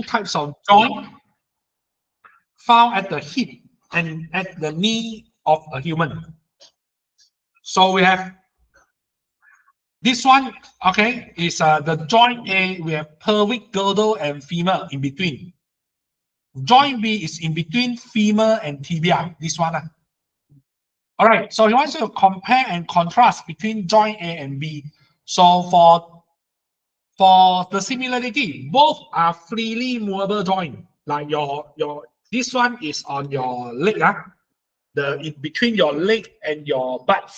types of joint found at the hip and at the knee of a human. So we have this one, okay, is the joint A. We have pelvic girdle and femur in between. Joint B is in between femur and tibia. This one. All right, so he wants to compare and contrast between joint A and B. So for the similarity, both are freely movable joint. Like your this one is on your leg, the in between your leg and your butt.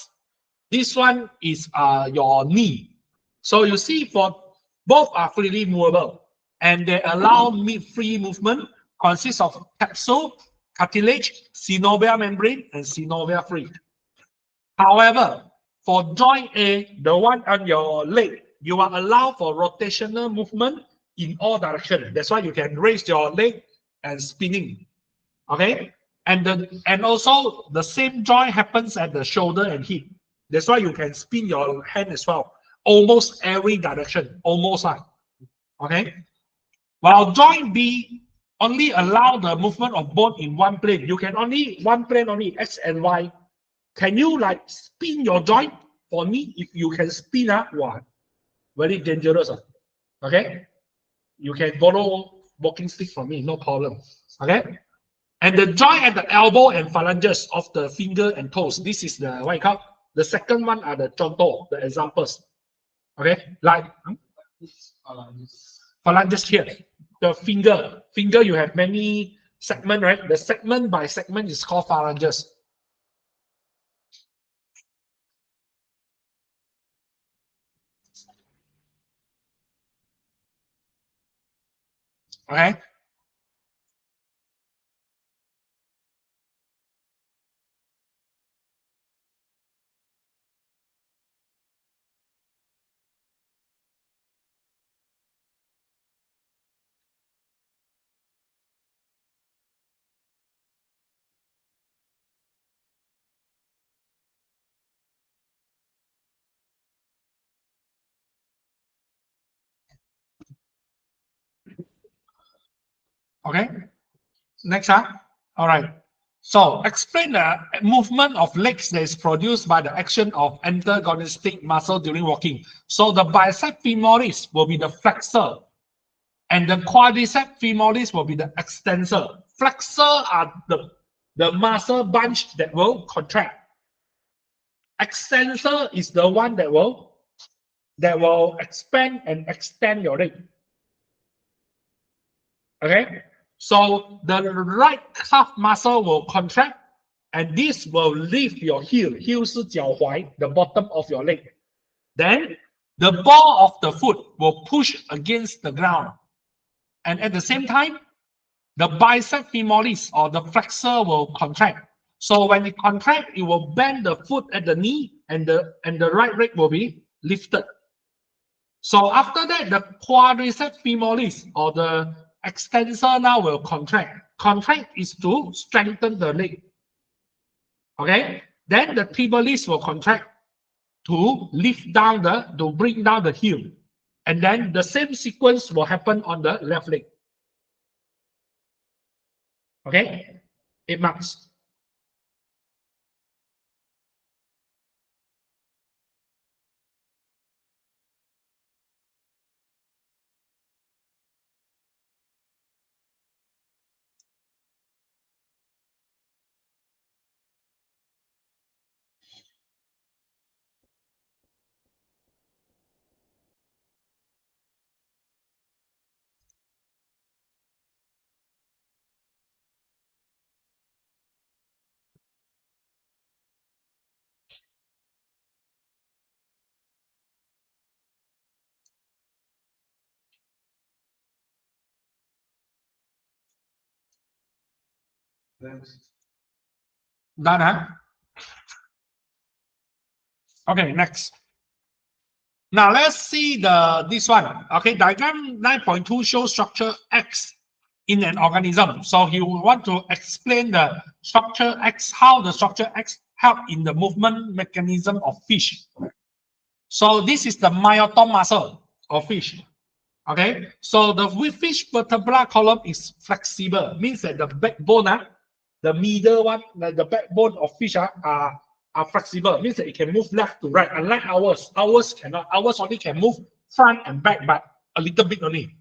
This one is your knee. So you see, for both are freely movable, and they allow free movement. Consists of capsule, cartilage, synovial membrane, and synovial fluid. However, for joint A, the one on your leg, you are allowed for rotational movement in all directions. That's why you can raise your leg and spinning. Okay, and also the same joint happens at the shoulder and hip. That's why you can spin your hand as well, almost every direction, almost. Okay, while joint B only allow the movement of bone in one plane. You can only one plane only, X and Y. Can you like spin your joint? For me, if you can spin, wow, very dangerous. Okay, you can borrow walking stick from me, no problem. Okay, and the joint at the elbow and phalanges of the finger and toes. This is the what you call. The second one are the contour, the examples. Okay, like phalanges here. The finger, you have many segment, right? The segment by segment is called phalanges. Okay. Okay. Next, all right. So explain the movement of legs that is produced by the action of antagonistic muscle during walking. So the bicep femoris will be the flexor, and the quadricep femoris will be the extensor. Flexor are the muscle bunch that will contract. Extensor is the one that will expand and extend your leg. Okay, so the right calf muscle will contract, and this will lift your heel. Heel 是脚踝, the bottom of your leg. Then the ball of the foot will push against the ground, and at the same time, the bicep femoris or the flexor will contract. So when it contracts, it will bend the foot at the knee, and the right leg will be lifted. So after that, the quadricep femoris or the extensor now will contract. Contract is to strengthen the leg. Okay. Then the tibialis will contract to lift down to bring down the heel. And then the same sequence will happen on the left leg. Okay. 8 marks. Done, huh? Okay, next. Now let's see this one. Okay, diagram 9.2 shows structure X in an organism. So you want to explain the structure X, how the structure X help in the movement mechanism of fish. So this is the myotome muscle of fish. Okay, so the fish vertebral column is flexible, means that the backbone, the middle one, like the backbone of fish are flexible, means that it can move left to right. Unlike ours, ours cannot. Ours only can move front and back, but a little bit only.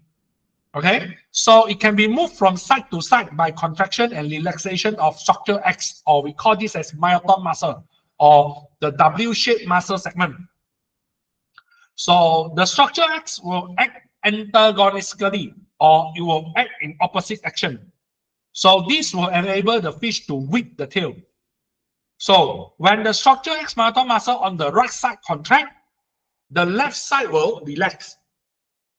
Okay, so it can be moved from side to side by contraction and relaxation of structure X, or we call this as myotomy muscle, or the W-shaped muscle segment. So the structure X will act antagonistically, or it will act in opposite action. So this will enable the fish to whip the tail. So when the structure X myotomy muscle on the right side contract, the left side will relax.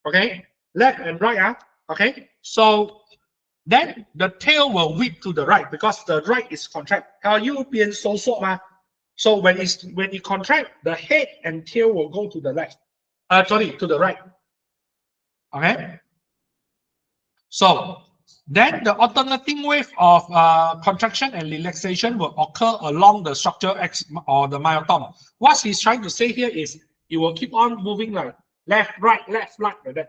Okay, left and right. Okay, so then the tail will whip to the right because the right is contract. 它右边收缩嘛. So when it contract, the head and tail will go to the left. To the right. Okay. So then the alternating wave of contraction and relaxation will occur along the structure X or the myotomy. What he's trying to say here is it will keep on moving like left, right, like that.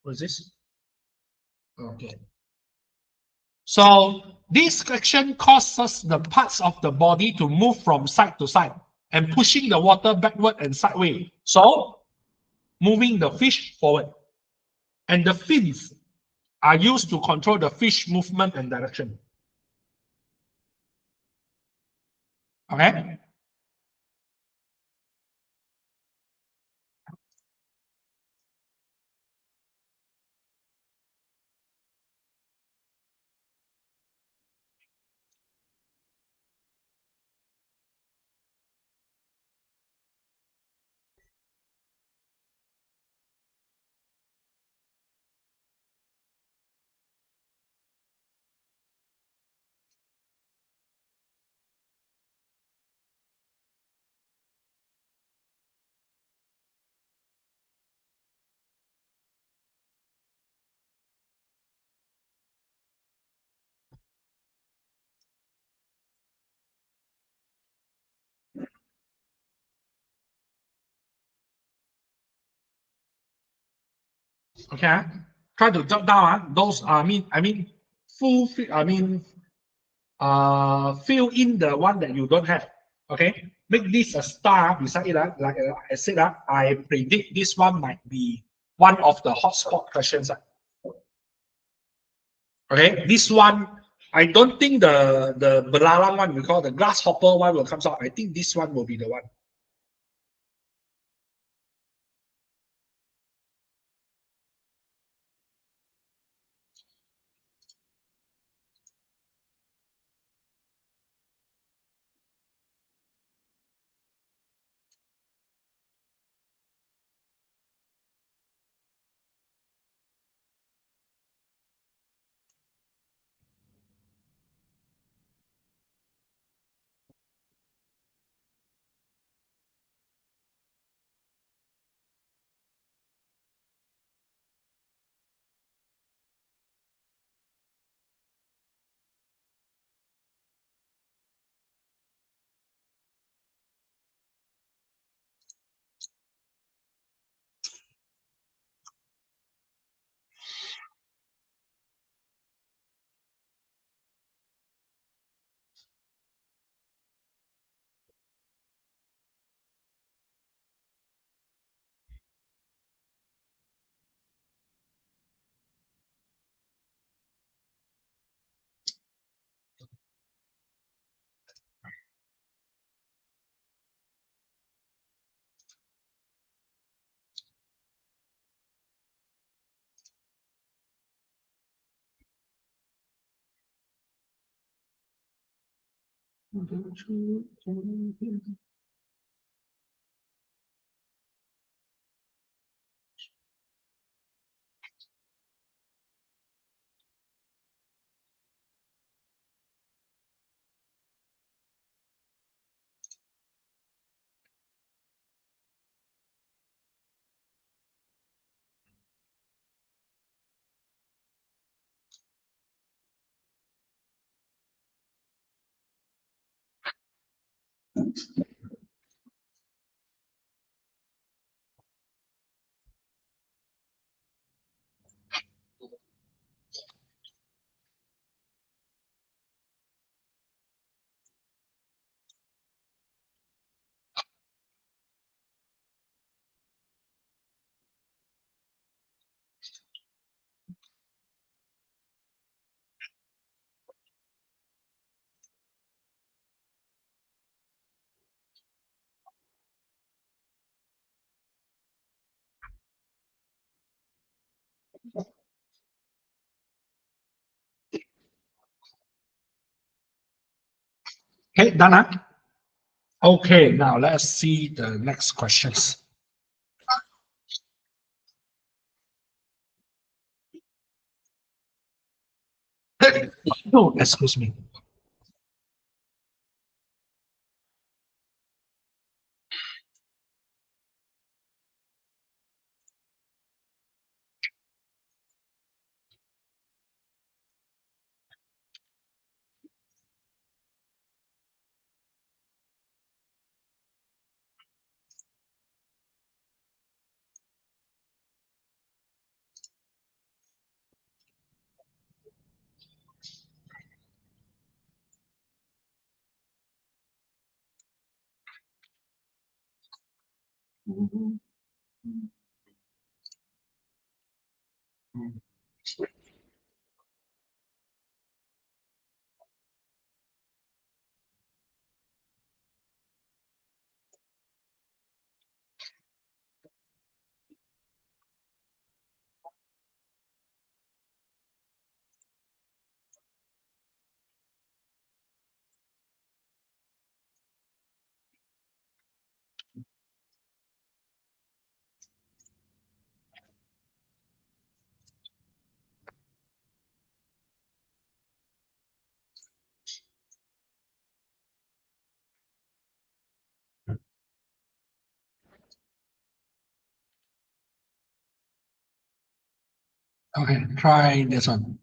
What is this? Okay. So this action causes the parts of the body to move from side to side and pushing the water backward and sideways. So moving the fish forward. And the fins are used to control the fish movement and direction. Okay. Okay. Try to jot down those. Full. Fill in the one that you don't have. Okay. Make this a star beside it. Like I said, I predict this one might be one of the hotspot questions. Okay. This one, I don't think the belalang one we call the grasshopper one will come out. I think this one will be the one. Okay, done, huh? Okay, now let's see the next questions. No, excuse me. Okay, try this one.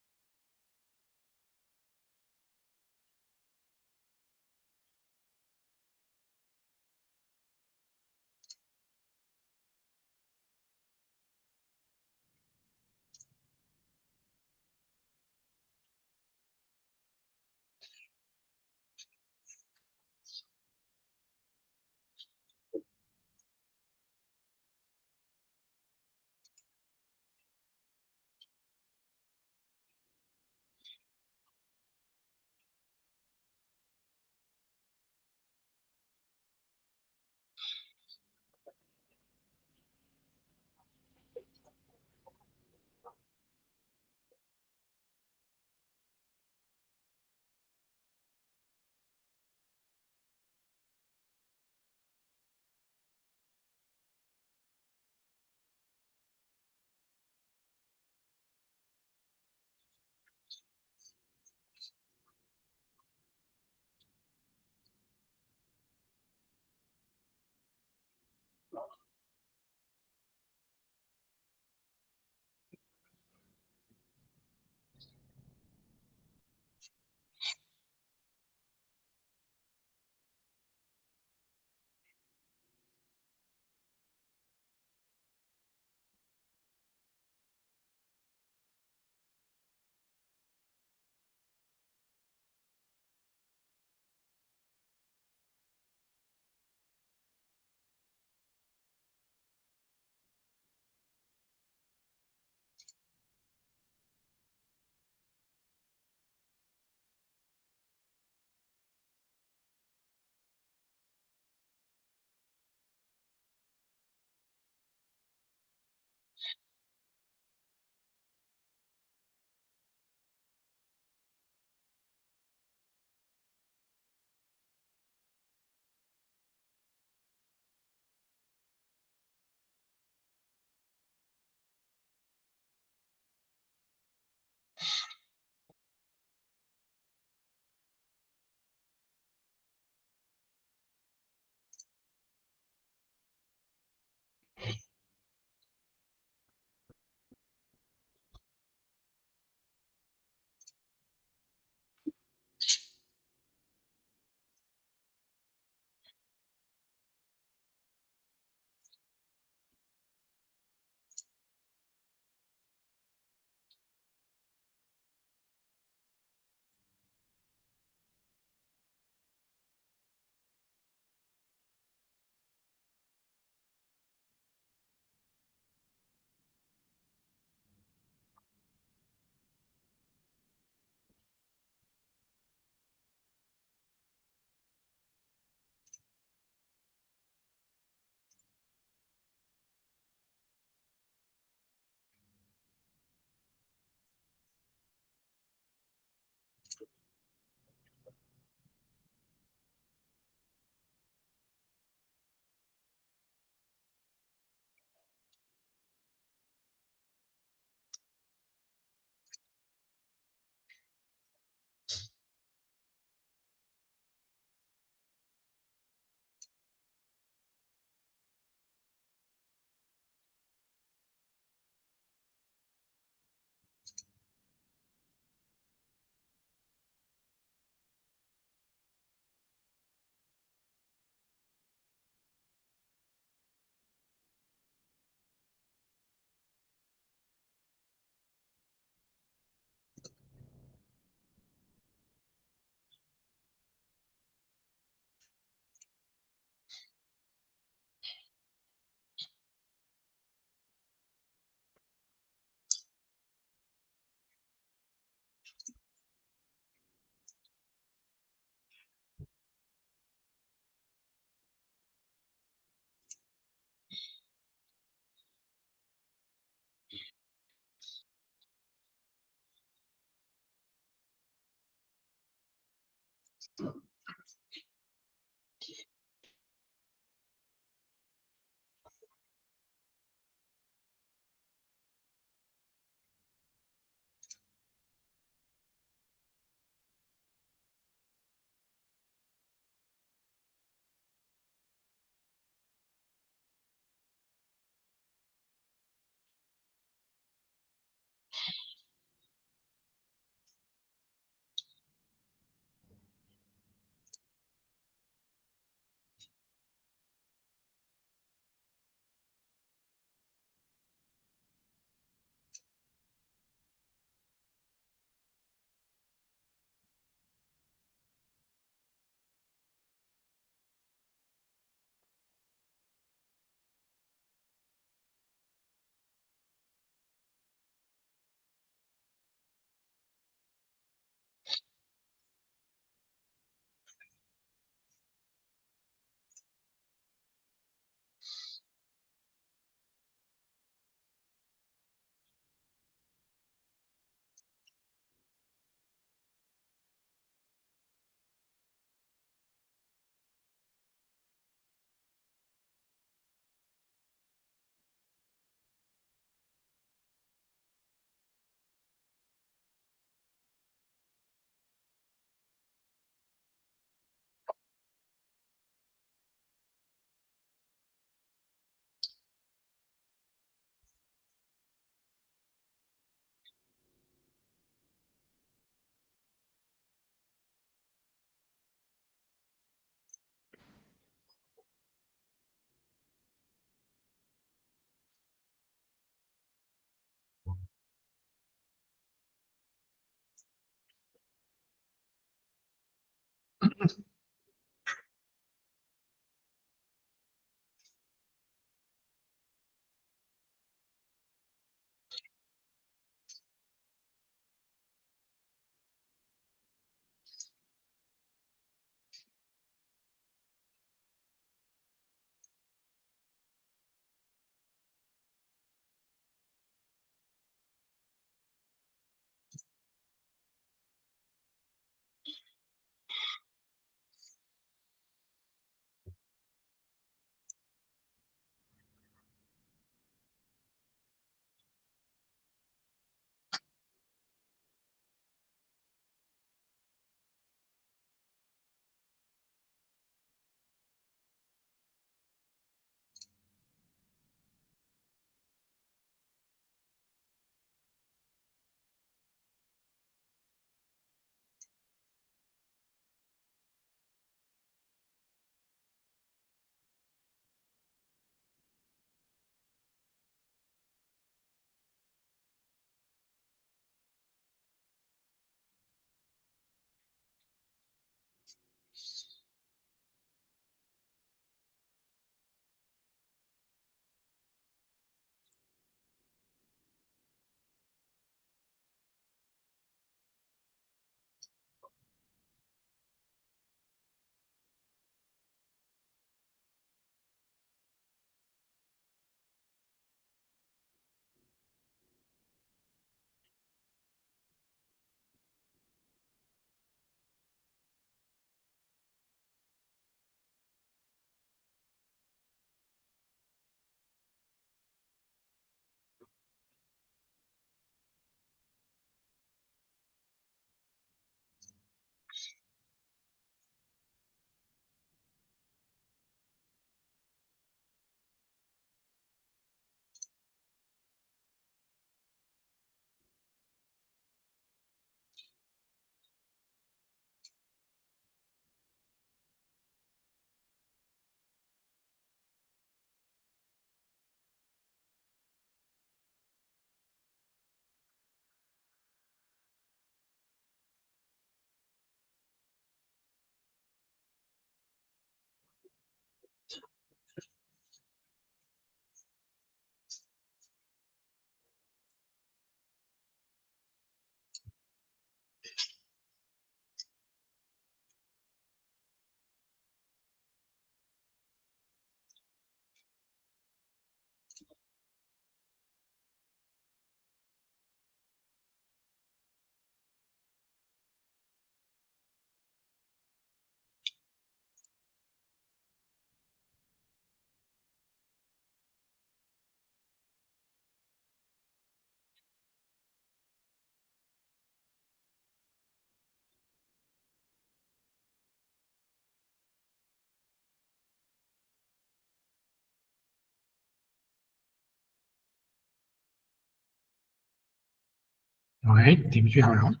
Alright, temperature 好了。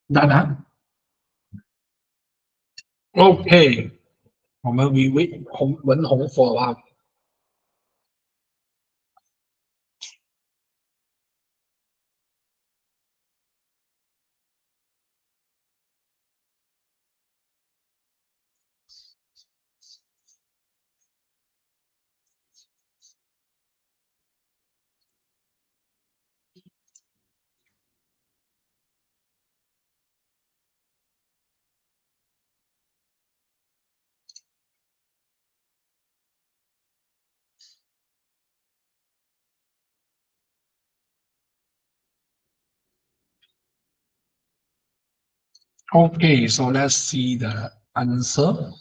Đã đã. OK，我们 we wait 文红 for a while. OK, so let's see the answer.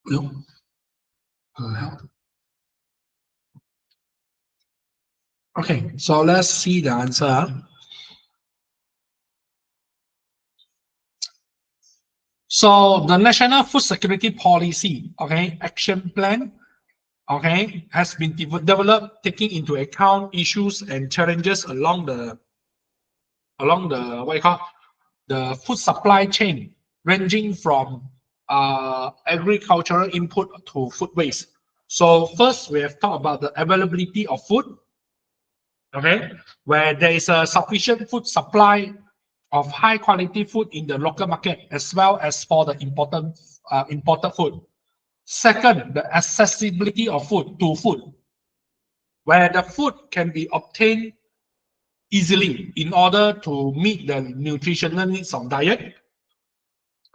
Look, okay, so let's see the answer. So the National Food Security Policy, okay, action plan, okay, has been developed taking into account issues and challenges along the what you call the food supply chain, ranging from agricultural input to food waste. So first, we have talked about the availability of food, okay, where there is a sufficient food supply of high quality food in the local market as well as for the imported food. Second, the accessibility of food, where the food can be obtained easily in order to meet the nutritional needs of diet.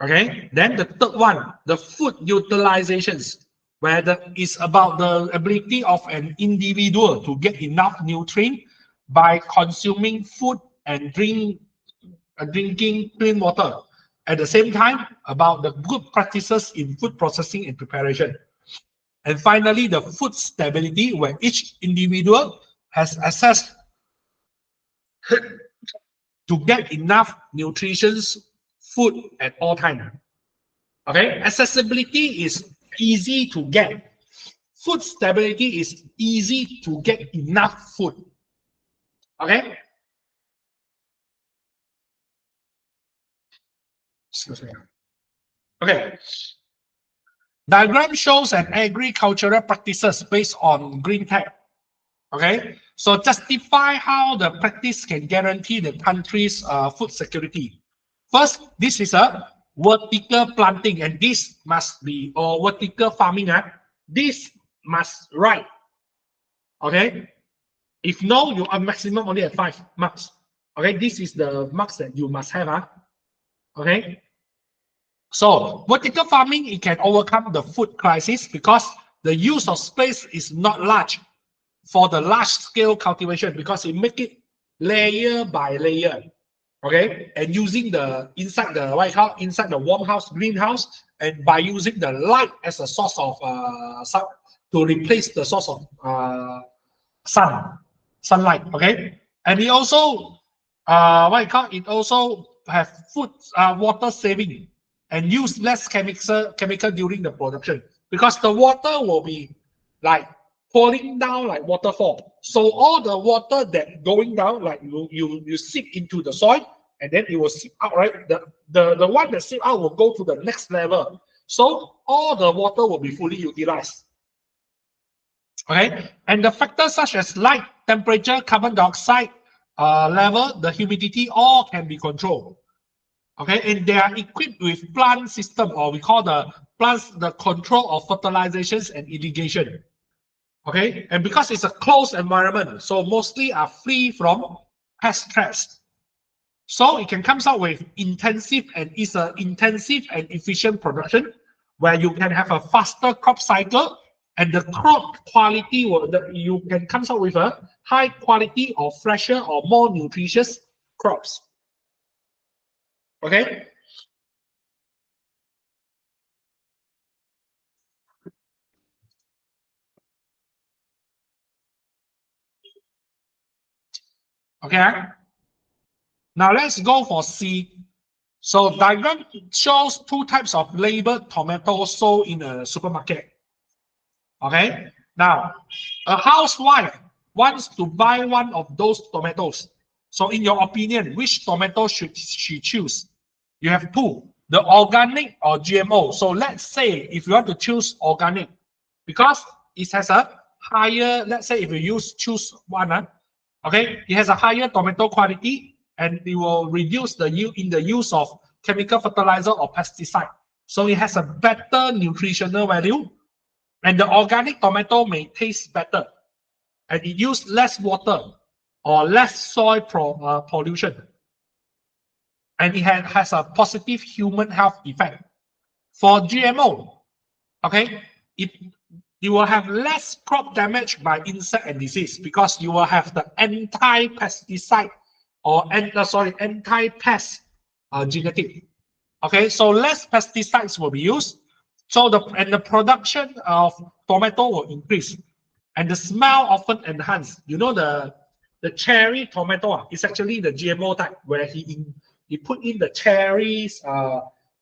Okay, then the third one, the food utilizations, where it's about the ability of an individual to get enough nutrient by consuming food and drinking clean water. At the same time, about the good practices in food processing and preparation. And finally, the food stability, where each individual has access to get enough nutritious food at all times. Okay, accessibility is easy to get. Food stability is easy to get enough food. Okay. Excuse me. Okay. Diagram shows an agricultural practices based on green tech. Okay, so justify how the practice can guarantee the country's food security. First, this is a vertical planting, and this must be, or vertical farming. This must right. Okay, if no, you are maximum only at 5 marks. Okay, this is the marks that you must have. Okay, so vertical farming, it can overcome the food crisis because the use of space is not large for the large scale cultivation, because it make it layer by layer. Okay, and using the inside the inside the warm house, greenhouse, and by using the light as a source of sun, to replace the source of sunlight. Okay, and it also it also have food water saving and use less chemical during the production, because the water will be like falling down like waterfall. So all the water that going down, like you sip into the soil, and then it will seep out, right? The one that seep out will go to the next level. So all the water will be fully utilized. Okay, and the factors such as light, temperature, carbon dioxide level, the humidity, all can be controlled. Okay, and they are equipped with plant system, or we call the plants the control of fertilizations and irrigation. Okay, and because it's a closed environment, so mostly are free from pest threats. So it can come out with intensive and efficient production, where you can have a faster crop cycle, and the crop quality you can come out with a high quality or fresher or more nutritious crops. Okay. Okay. Now let's go for C. So diagram shows two types of labeled tomatoes sold in a supermarket. Okay. Now, a housewife wants to buy one of those tomatoes. So in your opinion, which tomato should she choose? You have two, the organic or GMO. So let's say if you want to choose organic, because it has a higher, let's say if you choose one, okay, it has a higher tomato quality and it will reduce the use of chemical fertilizer or pesticide. So it has a better nutritional value, and the organic tomato may taste better, and it uses less water or less soil pollution, and it has a positive human health effect. For GMO, okay, it you will have less crop damage by insect and disease because you will have the anti-pesticide or anti-pest genetic. Okay, so less pesticides will be used. So the production of tomato will increase, and the smell often enhanced. You know the cherry tomato is actually the GMO type where he put in the cherries.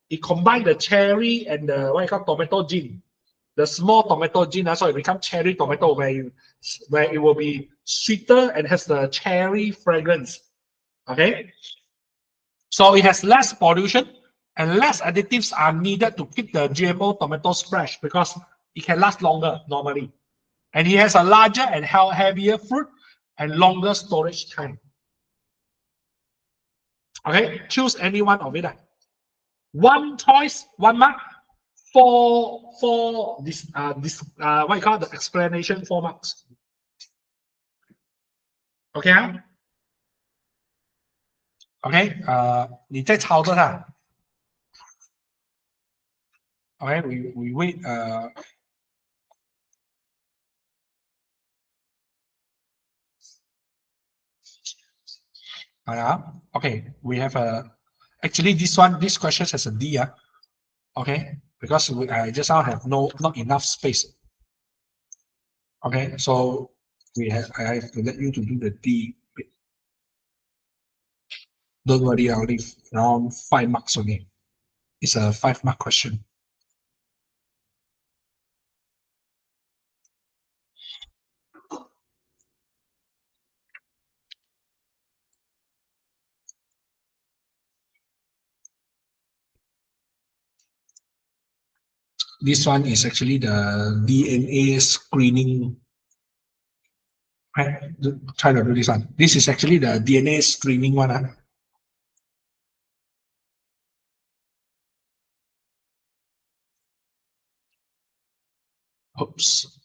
He combined the cherry and the what you call tomato gene, the small tomato gene, so it becomes cherry tomato where it will be sweeter and has the cherry fragrance. Okay, so it has less pollution and less additives are needed to keep the GMO tomatoes fresh because it can last longer normally. And it has a larger and heavier fruit and longer storage time. Okay, choose any one of it. One choice, one mark. For this what you call the explanation 4 marks. Okay. OK，你再抄着它。OK，we wait. 好了。OK，we have a actually this question has a D. OK，because I just now have not enough space. OK，so I have to let you to do the D. Don't worry, I'll leave around 5 marks only. It's a 5-mark question. This one is actually the DNA screening. Try to do this one. This is actually the DNA screening one. Oops.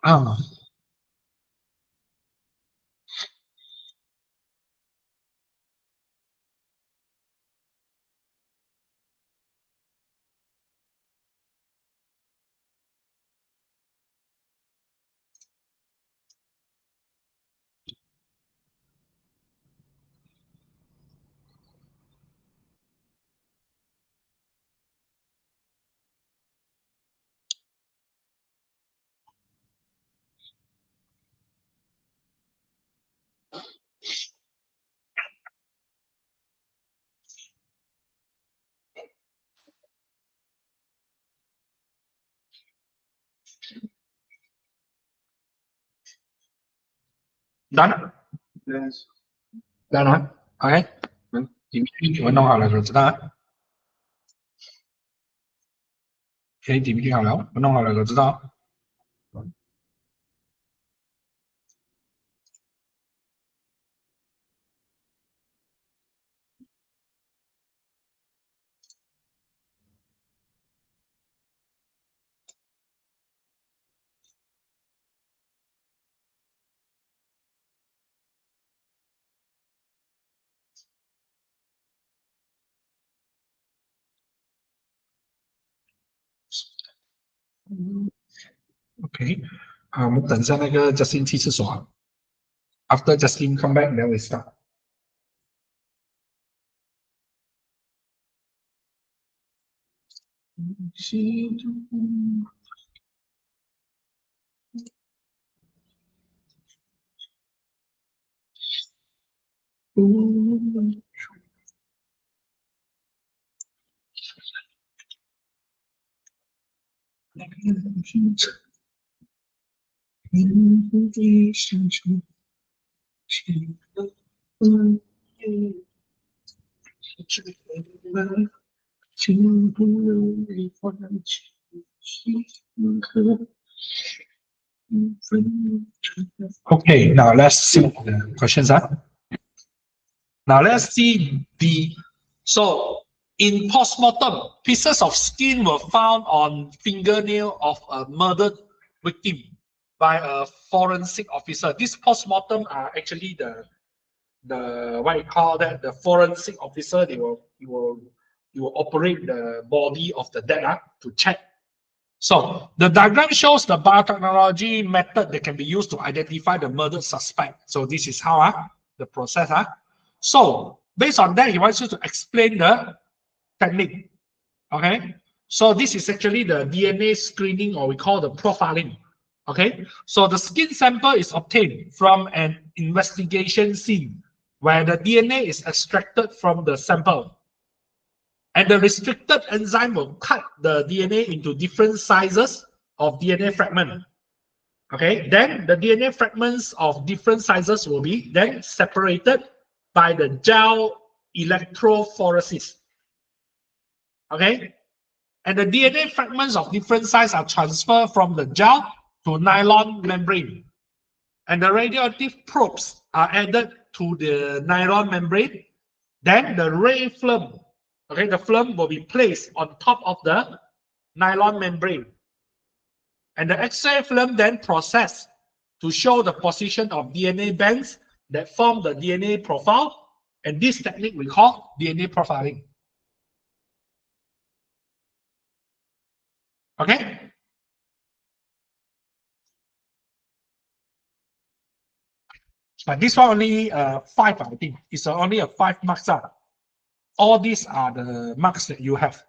Ah, done. Yes. Done hả? Ok. Chị mới弄好了就知道了。可以点击好了，我弄好了就知道。OK，好，我们等一下那个 Justin 去厕所啊。After Justin come back, then we start. Okay, now let's see the questions. Now let's see the so in postmortem, pieces of skin were found on fingernail of a murdered victim by a forensic officer. This postmortem are actually the what you call that the forensic officer. They will operate the body of the dead to check. So the diagram shows the biotechnology method that can be used to identify the murdered suspect. So this is how the process. So based on that, he wants you to explain the technique. Okay. So this is actually the DNA screening, or we call the profiling. Okay. So the skin sample is obtained from an investigation scene where the DNA is extracted from the sample. And the restricted enzyme will cut the DNA into different sizes of DNA fragment. Okay, then the DNA fragments of different sizes will be then separated by the gel electrophoresis. Okay, and the DNA fragments of different size are transferred from the gel to nylon membrane. And the radioactive probes are added to the nylon membrane. Then the ray film, okay, the film will be placed on top of the nylon membrane. And the X-ray film then processed to show the position of DNA bands that form the DNA profile. And this technique we call DNA profiling. Okay? But this one only 5, I think. It's only a 5 marks. All these are the marks that you have.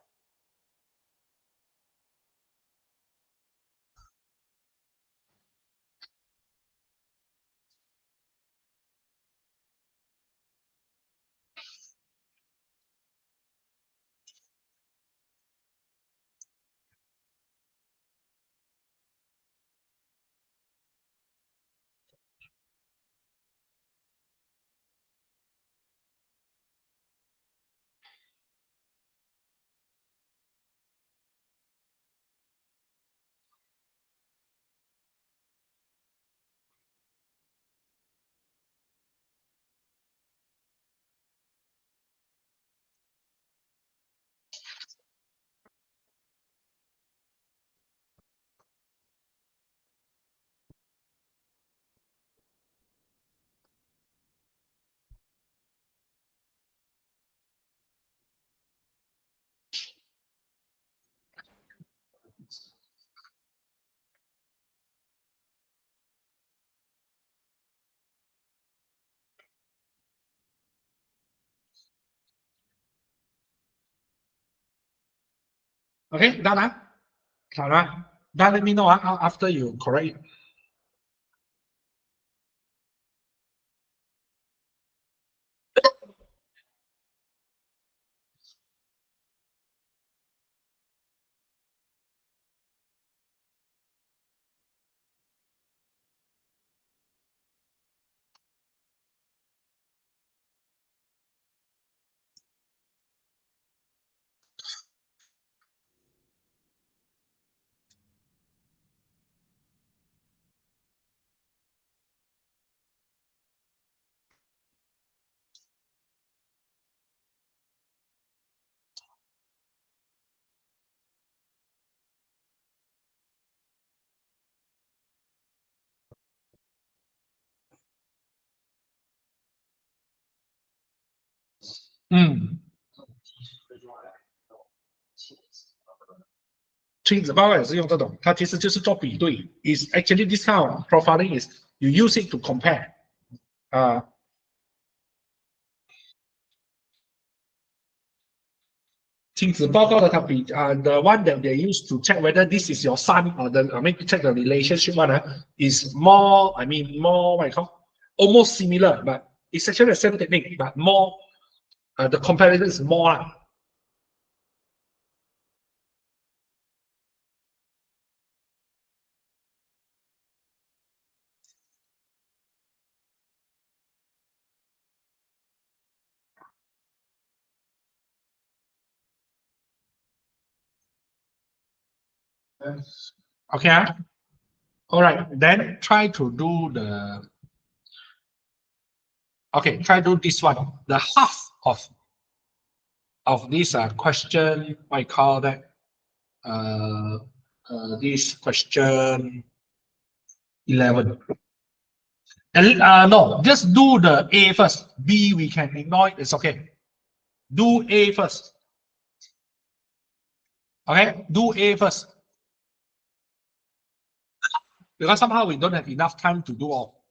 Okay, done, huh? Alright. Then let me know after you correct it. Mm. 亲子报告也是用这种，它其实就是做比对。Is actually this kind of profiling is you use it to compare. 亲子报告的它比the one that they use to check whether this is your son or the I mean to check the relationship one is more I mean more what you call almost similar, but it's actually the same technique, but more the comparison is more. Okay. All right. Then try to do the okay. Try to do this one. The half of this question. What you call that? Uh, this question 11. And no, just do the A first. B we can ignore it. It's okay. Do A first. Okay, do A first. Because somehow we don't have enough time to do all.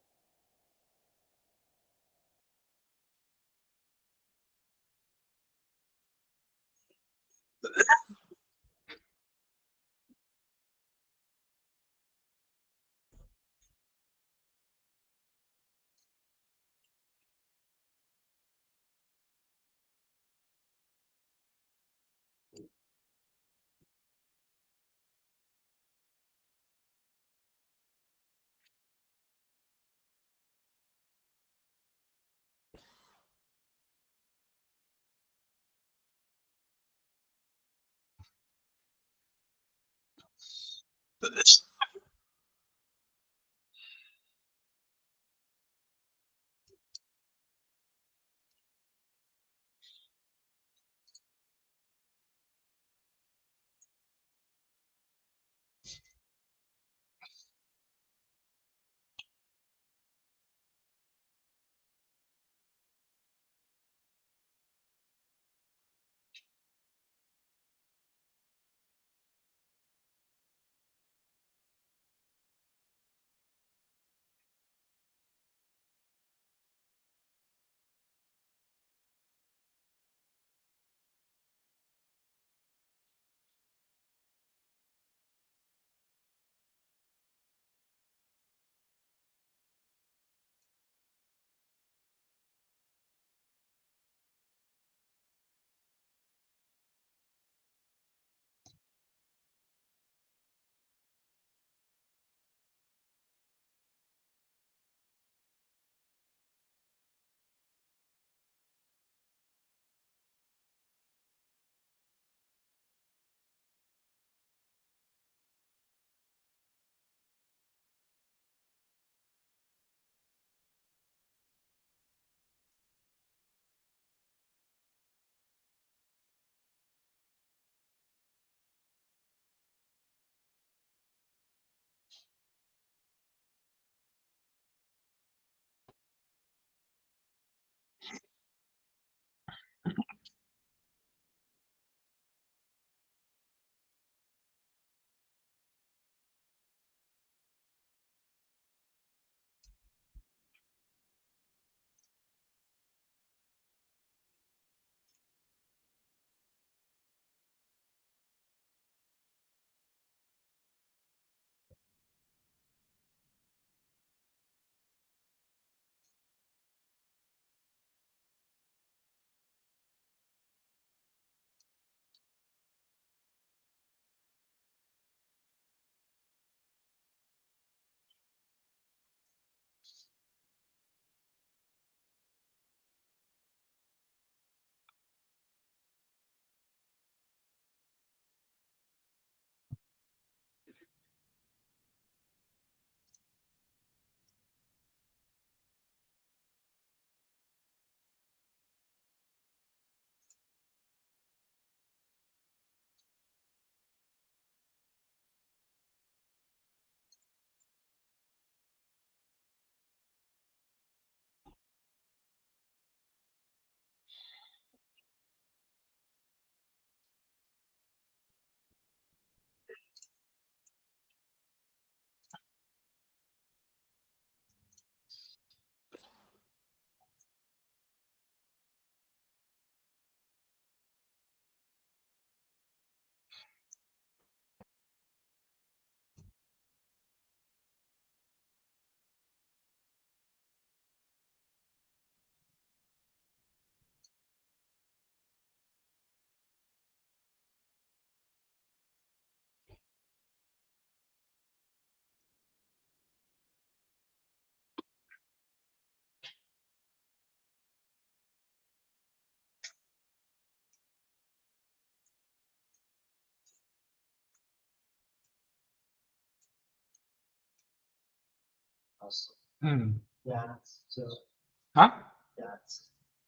Huh?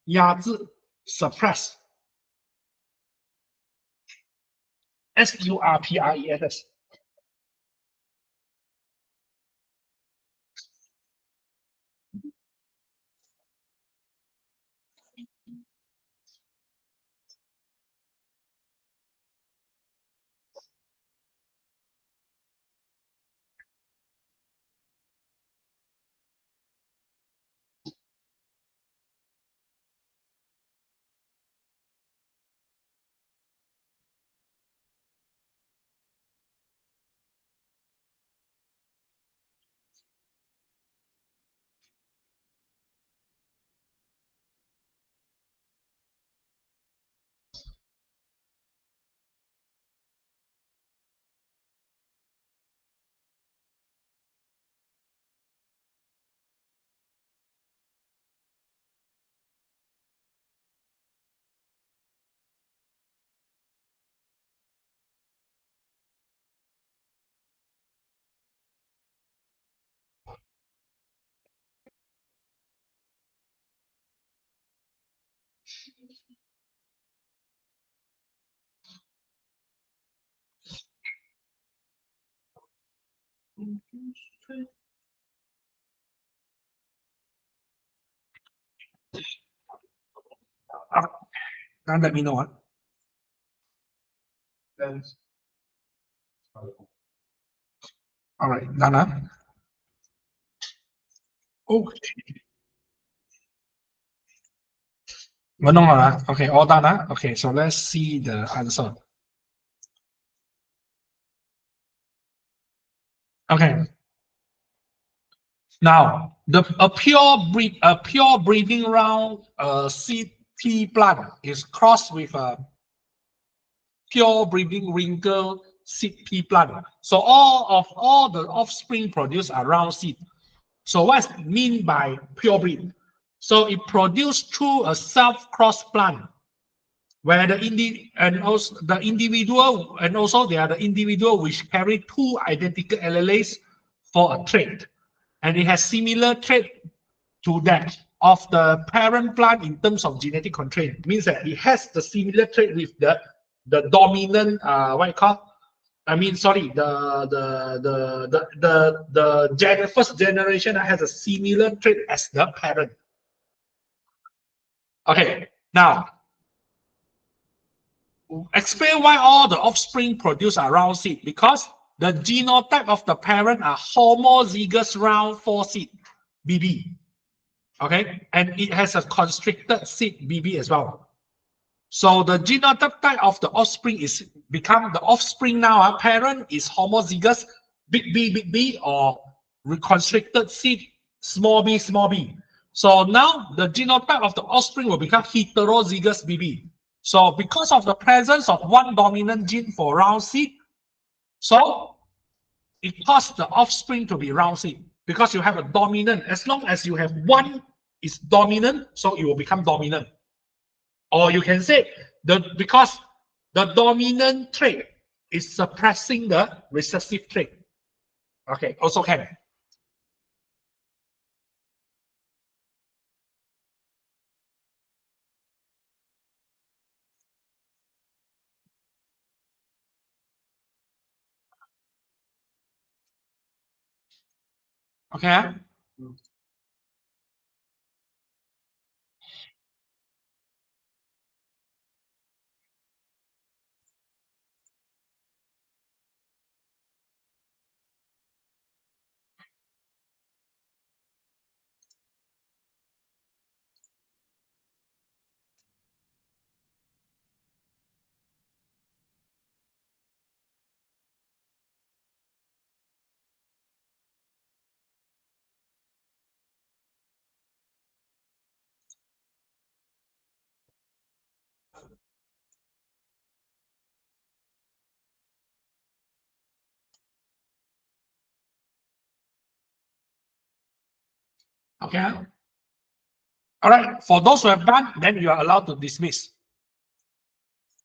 压制 suppress surpress. Now let me know. All right, done. Okay. Okay, all done. Okay, so let's see the answer. Okay. Now, a pure breeding round seed pea plant is crossed with a pure breeding wrinkle seed pea plant. So all the offspring produced are round seed. So what's mean by pure breed? So it produced through a self-cross plant where the individual they are the individual which carry two identical alleles for a trait, and it has similar trait to that of the parent plant in terms of genetic constraint. Means that it has the similar trait with the dominant what you call, I mean, sorry, the first generation has a similar trait as the parent. Okay, now explain why all the offspring produced are round seed. Because the genotype of the parent are homozygous round 4 seed BB. Okay, and it has a constricted seed BB as well. So the genotype of the offspring is become the offspring now. Parent is homozygous big B, or reconstricted seed small b. So now the genotype of the offspring will become heterozygous BB. So because of the presence of one dominant gene for round seed, so it causes the offspring to be round seed because you have a dominant. As long as you have one is dominant, so it will become dominant. Or you can say because the dominant trait is suppressing the recessive trait. Okay, also can. Okay. Okay. All right. For those who have done, then you are allowed to dismiss.